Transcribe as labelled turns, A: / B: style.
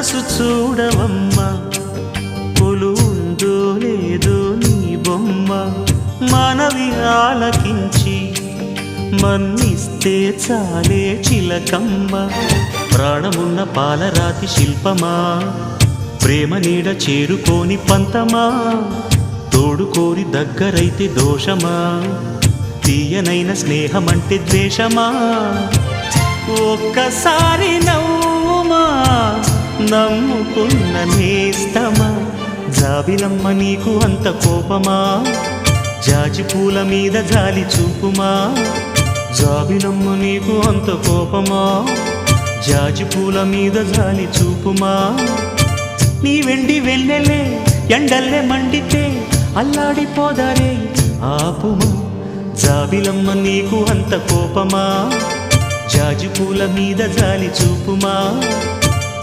A: మనసు చూడవమ్మా కొలువుందో లేదో నీ బొమ్మ మనవి ఆలకించి మన్నిస్తే చాలే చిలకమ్మ ప్రాణమున్న పాలరాతి శిల్పమా ప్రేమ నీడ చేరుకోని పంతమా తోడుకోరి దగ్గరైతే దోషమా తీయనైన స్నేహమంటే ద్వేషమా ఒక్కసారి నవ్వుమా నమ్ముకున్న నేస్తమా జాబిలమ్మ నీకు అంత కోపమా జాజి పూల మీద జాలి చూపుమా జాబిలమ్మ నీకు అంత కోపమా జాజి పూల మీద జాలి చూపుమా నీ వెండి వెన్నెలే ఎండల్లే మండితే అల్లాడిపోదారే ఆపుమా జాబిలమ్మ నీకు అంత కోపమా జాజి పూల మీద జాలి చూపుమా